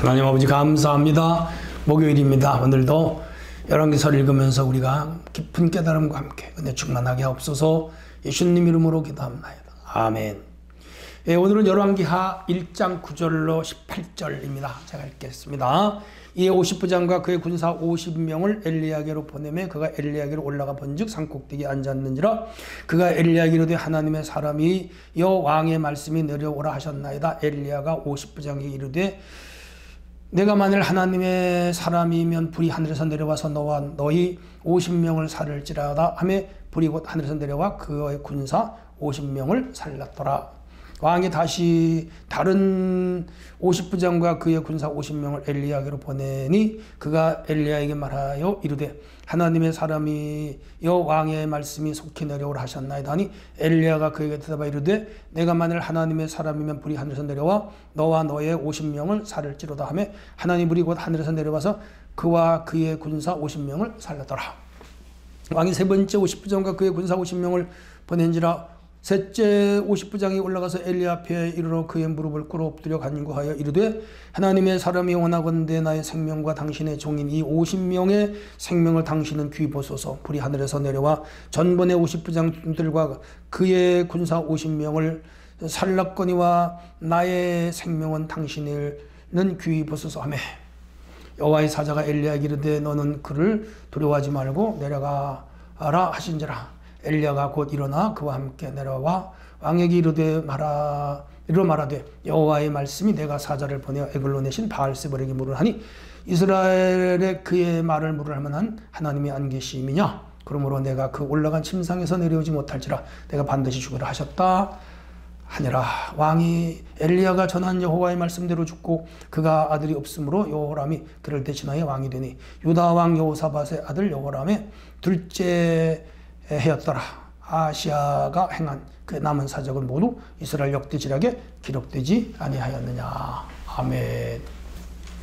하나님 아버지 감사합니다. 목요일입니다. 오늘도 열왕기서를 읽으면서 우리가 깊은 깨달음과 함께 은혜 충만하게 하옵소서. 예수님 이름으로 기도합나이다. 아멘. 예, 오늘은 열왕기하 1장 9절로 18절입니다. 제가 읽겠습니다. 이에 50부장과 그의 군사 50명을 엘리야게로 보내매 그가 엘리야게로 올라가 본즉 산꼭대기에 앉았는지라. 그가 엘리야에게 이르되 하나님의 사람이 여 왕의 말씀이 내려오라 하셨나이다. 엘리야가 50부장에게 이르되 내가 만일 하나님의 사람이면 불이 하늘에서 내려와서 너와 너희 50명을 살을지라다 하며 불이 곧 하늘에서 내려와 그의 군사 50명을 살랐더라. 왕이 다시 다른 50부장과 그의 군사 50명을 엘리야에게로 보내니 그가 엘리야에게 말하여 이르되 하나님의 사람이 여 왕의 말씀이 속히 내려오라 하셨나이다 하니 엘리야가 그에게 대답하여 이르되 내가 만일 하나님의 사람이면 불이 하늘에서 내려와 너와 너의 50명을 살을지로다 하며 하나님 불이 곧 하늘에서 내려와서 그와 그의 군사 50명을 살렸더라. 왕이 세 번째 50부장과 그의 군사 50명을 보낸지라. 셋째 50부장이 올라가서 엘리야 앞에 이르러 그의 무릎을 꿇어 엎드려 간구하여 이르되 하나님의 사람이 원하건대 나의 생명과 당신의 종인 이 50명의 생명을 당신은 귀 보소서. 불이 하늘에서 내려와 전번의 50부장들과 그의 군사 50명을 살랐거니와 나의 생명은 당신은 귀 보소서 하매 여호와의 사자가 엘리야에게 이르되 너는 그를 두려워하지 말고 내려가라 하신지라. 엘리야가 곧 일어나 그와 함께 내려와 왕에게 이르되 말하되 여호와의 말씀이 내가 사자를 보내어 에글로 내신 바알세불에게 물으라 하니 이스라엘에 그의 말을 물을 만한 하나님이 안 계심이냐. 그러므로 내가 그 올라간 침상에서 내려오지 못할지라 내가 반드시 죽으라 하셨다 하니라. 왕이 엘리야가 전한 여호와의 말씀대로 죽고 그가 아들이 없으므로 여호람이 그를 대신하여 왕이 되니 유다 왕 여호사밧의 아들 여호람의 둘째 해였더라. 아시아가 행한 그 남은 사적은 모두 이스라엘 역대지략에 기록되지 아니하였느냐. 아멘.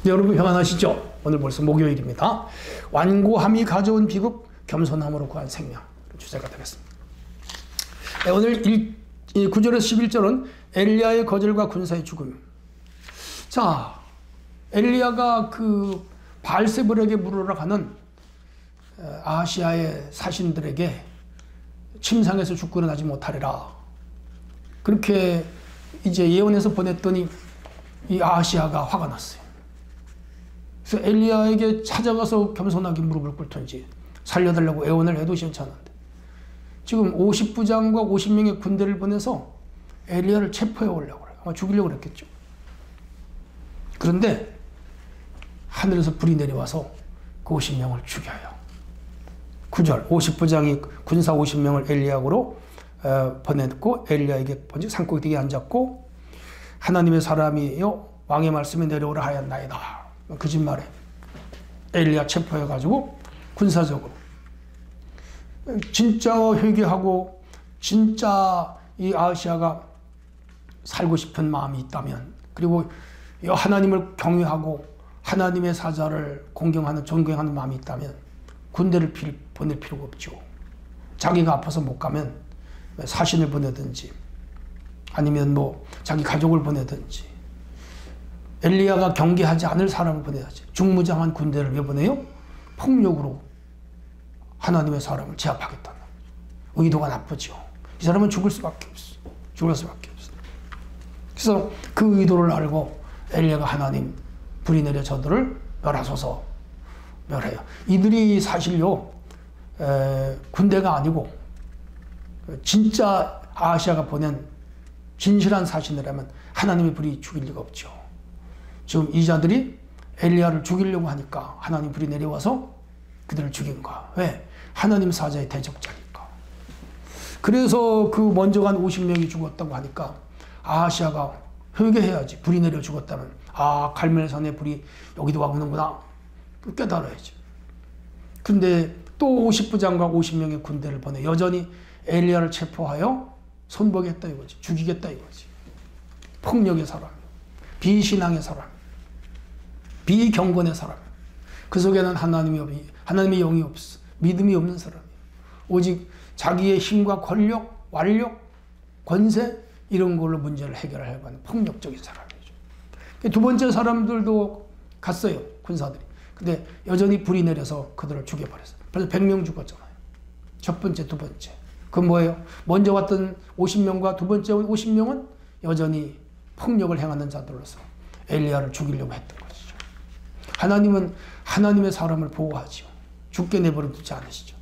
여러분 평안하시죠? 오늘 벌써 목요일입니다. 완고함이 가져온 비극, 겸손함으로 구한 생명 주제가 되겠습니다. 네, 오늘 9절에서 11절은 엘리야의 거절과 군사의 죽음. 자, 엘리야가 그 바알세불에게 물으러 가는 아시아의 사신들에게 침상에서 죽고 일어나지 못하리라. 그렇게 이제 예언해서 보냈더니 이 아시아가 화가 났어요. 그래서 엘리야에게 찾아가서 겸손하게 무릎을 꿇든지 살려달라고 애원을 해도 시원찮은데 지금 50부장과 50명의 군대를 보내서 엘리야를 체포해 오려고 그래요. 아마 죽이려고 그랬겠죠. 그런데 하늘에서 불이 내려와서 그 50명을 죽여요. 9절 50부장이 군사 50명을 엘리야로 보냈고 엘리야에게 본즉 산꼭대기에 앉았고 하나님의 사람이요 왕의 말씀이 내려오라 하였나이다. 거짓말에 엘리야 체포해가지고 군사적으로 진짜 회개하고 진짜 이 아시아가 살고 싶은 마음이 있다면 그리고 하나님을 경외하고 하나님의 사자를 공경하는 존경하는 마음이 있다면 군대를 보낼 필요가 없죠. 자기가 아파서 못 가면 사신을 보내든지 아니면 뭐 자기 가족을 보내든지 엘리야가 경계하지 않을 사람을 보내야지. 중무장한 군대를 왜 보내요? 폭력으로 하나님의 사람을 제압하겠다는 의도가 나쁘죠. 이 사람은 죽을 수밖에 없어. 죽을 수밖에 없어. 그래서 그 의도를 알고 엘리야가 하나님 불이 내려 저들을 멸하소서 멸해요. 이들이 사실요 군대가 아니고 진짜 아시아가 보낸 진실한 사신이라면 하나님의 불이 죽일 리가 없죠. 지금 이 자들이 엘리야를 죽이려고 하니까 하나님 불이 내려와서 그들을 죽인 거야. 왜? 하나님 사자의 대적자니까. 그래서 그 먼저 간 50명이 죽었다고 하니까 아시아가 회개해야지. 불이 내려 죽었다면 아 갈멜산의 불이 여기도 와 오는구나. 깨달아야지. 근데 또 50부장과 50명의 군대를 보내 여전히 엘리야를 체포하여 손보겠다 이거지. 죽이겠다 이거지. 폭력의 사람, 비신앙의 사람, 비경건의 사람. 그 속에는 하나님의 영이 없어. 믿음이 없는 사람이에요. 오직 자기의 힘과 권력, 완력, 권세 이런 걸로 문제를 해결하려고 하는 폭력적인 사람이죠. 두 번째 사람들도 갔어요. 군사들이. 근데 여전히 불이 내려서 그들을 죽여버렸어요. 벌써 100명 죽었잖아요. 첫 번째, 두 번째. 그건 뭐예요? 먼저 왔던 50명과 두 번째 온 50명은 여전히 폭력을 행하는 자들로서 엘리야를 죽이려고 했던 것이죠. 하나님은 하나님의 사람을 보호하죠. 죽게 내버려 두지 않으시죠.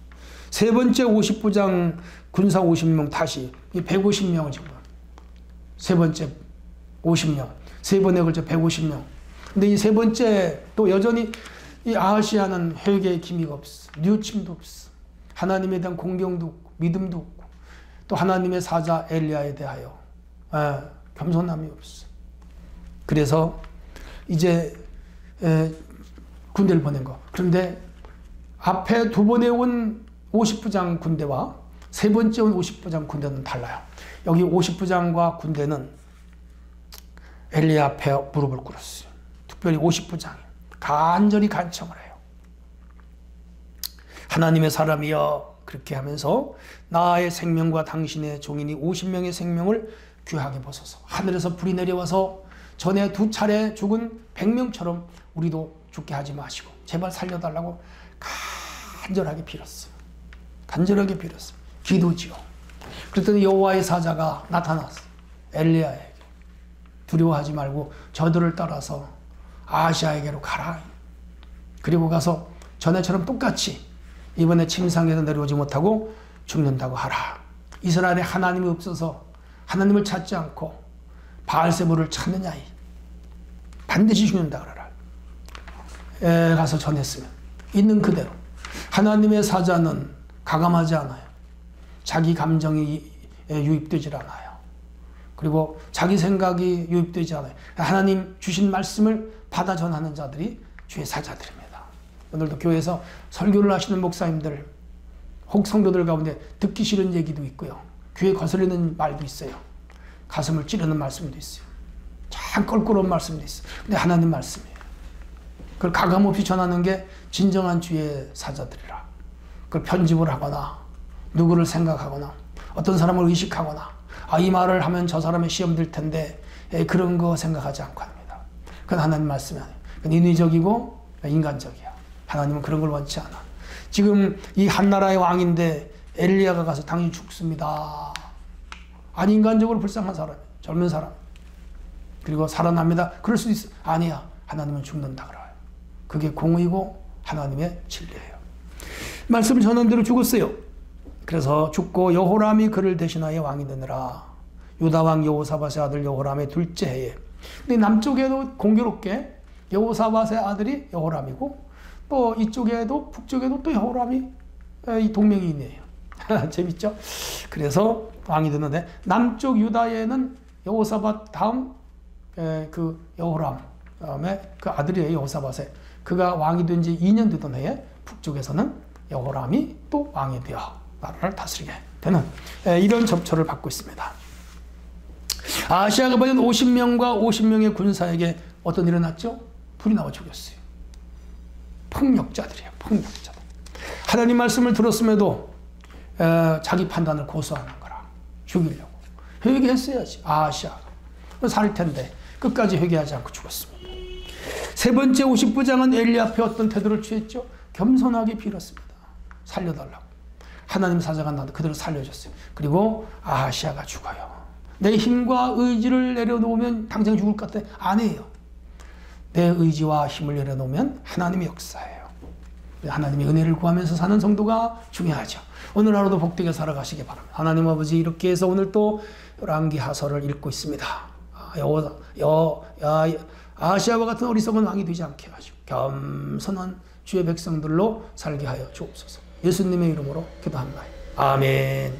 세 번째 50부장 군사 50명 다시 150명을 지금 세 번째 50명 세 번에 걸쳐 150명. 근데 이 세 번째 또 여전히 이 아하시아는 회개의 기미가 없어. 뉘우침도 없어. 하나님에 대한 공경도 없고 믿음도 없고 또 하나님의 사자 엘리야에 대하여 겸손함이 없어. 그래서 이제 군대를 보낸 거. 그런데 앞에 두 번에 온 50부장 군대와 세 번째 온 50부장 군대는 달라요. 여기 50부장과 군대는 엘리야 앞에 무릎을 꿇었어요. 특별히 50부장이 간절히 간청을 해요. 하나님의 사람이여, 그렇게 하면서 나의 생명과 당신의 종인이 50명의 생명을 귀하게 보소서. 하늘에서 불이 내려와서 전에 두 차례 죽은 100명처럼 우리도 죽게 하지 마시고 제발 살려달라고 간절하게 빌었어요. 간절하게 빌었어요. 기도지요. 그랬더니 여호와의 사자가 나타났어요. 엘리야에게 두려워하지 말고 저들을 따라서 아하시아에게로 가라. 그리고 가서 전에처럼 똑같이 이번에 침상에서 내려오지 못하고 죽는다고 하라. 이스라엘에 하나님이 없어서 하나님을 찾지 않고 바알세불을 찾느냐, 반드시 죽는다 그러라. 가서 전했으면 있는 그대로. 하나님의 사자는 가감하지 않아요. 자기 감정이 유입되질 않아요. 그리고 자기 생각이 유입되지 않아요. 하나님 주신 말씀을 받아 전하는 자들이 주의 사자들입니다. 오늘도 교회에서 설교를 하시는 목사님들, 혹 성도들 가운데 듣기 싫은 얘기도 있고요. 귀에 거슬리는 말도 있어요. 가슴을 찌르는 말씀도 있어요. 참 껄끄러운 말씀도 있어요. 근데 하나님 말씀이에요. 그걸 가감없이 전하는 게 진정한 주의 사자들이라. 그걸 편집을 하거나 누구를 생각하거나 어떤 사람을 의식하거나 이 말을 하면 저 사람의 시험 들 텐데 그런 거 생각하지 않고 합니다. 그건 하나님 말씀이 아니에요. 그건 인위적이고 인간적이야. 하나님은 그런 걸 원치 않아. 지금 이 한 나라의 왕인데 엘리야가 가서 당신 죽습니다. 아니, 인간적으로 불쌍한 사람, 젊은 사람. 그리고 살아납니다. 그럴 수도 있어. 아니야. 하나님은 죽는다 그래요. 그게 공의고 하나님의 진리예요. 말씀을 전한 대로 죽었어요. 그래서 죽고 여호람이 그를 대신하여 왕이 되느라. 유다 왕 여호사밧의 아들 여호람의 둘째 해에. 근데 남쪽에도 공교롭게 여호사밧의 아들이 여호람이고 또 이쪽에도 북쪽에도 또 여호람이 이 동맹이 있네요. 재밌죠? 그래서 왕이 되는데 남쪽 유다에는 여호사밧 다음 그 여호람의 그 아들이에요. 여호사밧의. 그가 왕이 된 지 2년 되던 해에 북쪽에서는 여호람이 또 왕이 되어 나라를 다스리게 되는 이런 접초를 받고 있습니다. 아하시아가 보낸 50명과 50명의 군사에게 어떤 일이 났죠? 불이 나와 죽였어요. 폭력자들이에요. 폭력자들. 하나님 말씀을 들었음에도 자기 판단을 고수하는 거라. 죽이려고. 회개했어야지. 아하시아가. 살 텐데 끝까지 회개하지 않고 죽었습니다. 세 번째 50부장은 엘리야 앞에 어떤 태도를 취했죠? 겸손하게 빌었습니다. 살려달라고. 하나님 사자가 나도 그대로 살려줬어요. 그리고 아하시아가 죽어요. 내 힘과 의지를 내려놓으면 당장 죽을 것 같아. 아니에요. 내 의지와 힘을 내려놓으면 하나님의 역사예요. 하나님의 은혜를 구하면서 사는 성도가 중요하죠. 오늘 하루도 복되게 살아가시기 바랍니다. 하나님 아버지, 이렇게 해서 오늘 또 열왕기 하서를 읽고 있습니다. 아하시아와 같은 어리석은 왕이 되지 않게 하시고 겸손한 주의 백성들로 살게 하여 주옵소서. 예수님의 이름으로 기도합니다. 아멘.